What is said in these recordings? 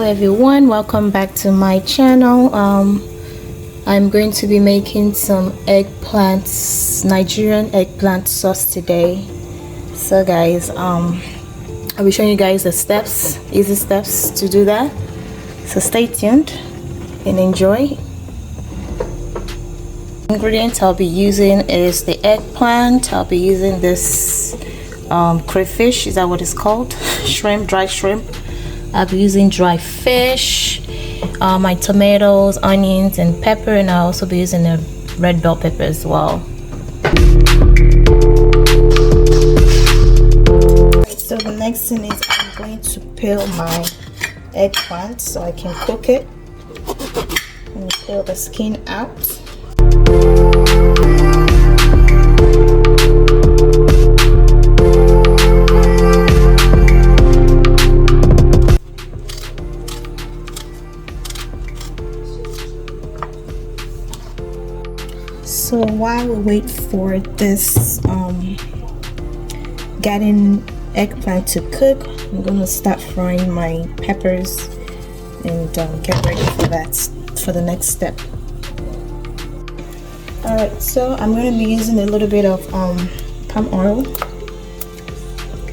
everyone, welcome back to my channel. I'm going to be making some Nigerian eggplant sauce today. So guys, I'll be showing you guys the steps, easy steps to do that. So stay tuned and enjoy. Ingredients I'll be using is the eggplant. I'll be using this crayfish, is that what it's called? Shrimp, dry shrimp. I'll be using dry fish, my tomatoes, onions, and pepper, and I'll also be using a red bell pepper as well. So the next thing is I'm going to peel my eggplant so I can cook it and peel the skin out. So while we wait for this Ghanaian eggplant to cook, I'm gonna start frying my peppers and get ready for that, for the next step. Alright, so I'm going to be using a little bit of palm oil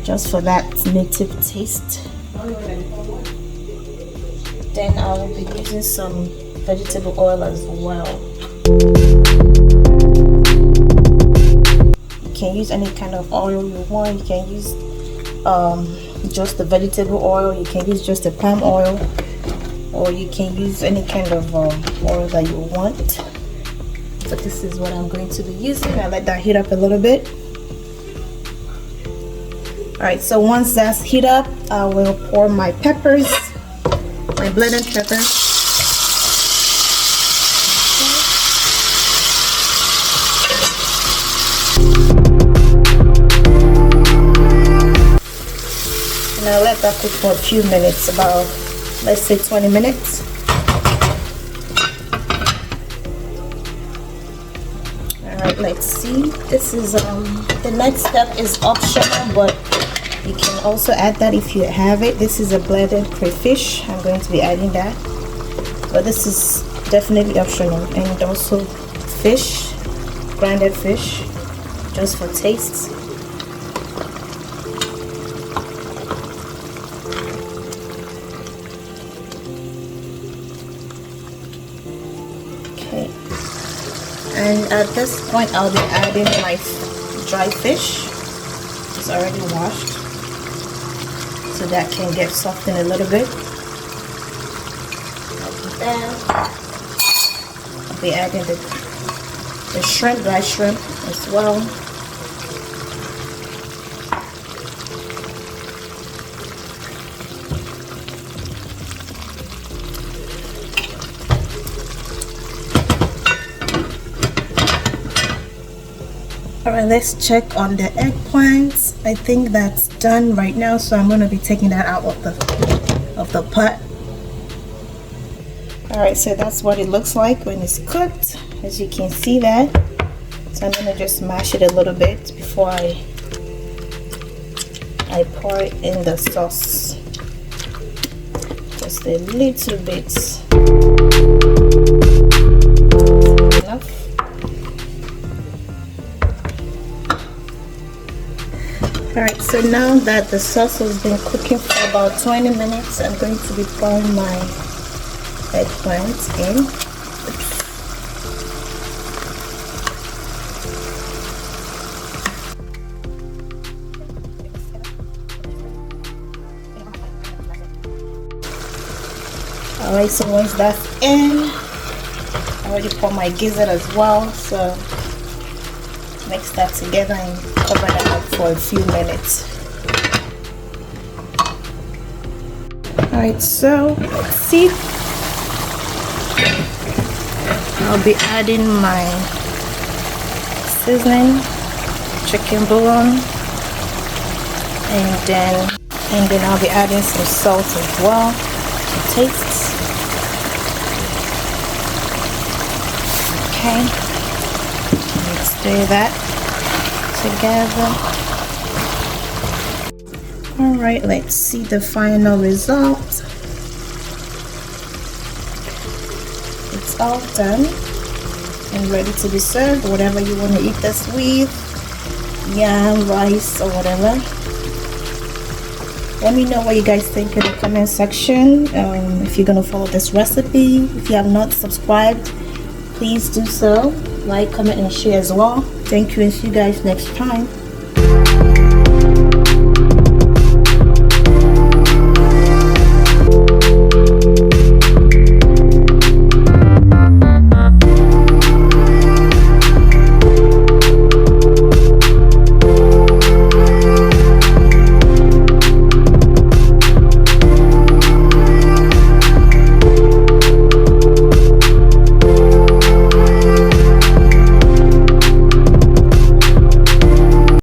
just for that native taste. Then I will be using some vegetable oil as well. You can use any kind of oil you want. You can use just the vegetable oil, you can use just the palm oil, or you can use any kind of oil that you want. So this is what I'm going to be using. I let that heat up a little bit. Alright, so once that's heat up, I will pour my peppers, my blended peppers. And I'll let that cook for a few minutes, about, let's say 20 minutes. Alright, let's see. This is the next step is optional, but you can also add that if you have it. This is a blended crayfish. I'm going to be adding that, but this is definitely optional. And also fish, grounded fish, just for taste. Okay. And at this point, I'll be adding my dry fish. It's already washed, so that can get softened a little bit. Then I'll be adding the shrimp, dry shrimp as well. Alright, let's check on the eggplants. I think that's done right now, so I'm going to be taking that out of the pot. Alright, so that's what it looks like when it's cooked, as you can see that. So I'm going to just mash it a little bit before I pour it in the sauce. Just a little bit. Enough. Alright, so now that the sauce has been cooking for about 20 minutes, I'm going to be pouring my eggplant in. Alright, so once that's in, I already pour my gizzard as well, so mix that together and cover that up for a few minutes. Alright, so let's see. I'll be adding my seasoning, chicken bouillon, and then I'll be adding some salt as well to taste. Okay, let's stir that together. Alright, let's see the final result. all done and ready to be served. Whatever you want to eat this with, yam, rice, or whatever. Let me know what you guys think in the comment section. If you're gonna follow this recipe. If you have not subscribed, please do so. Like, comment, and share as well. Thank you, and see you guys next time.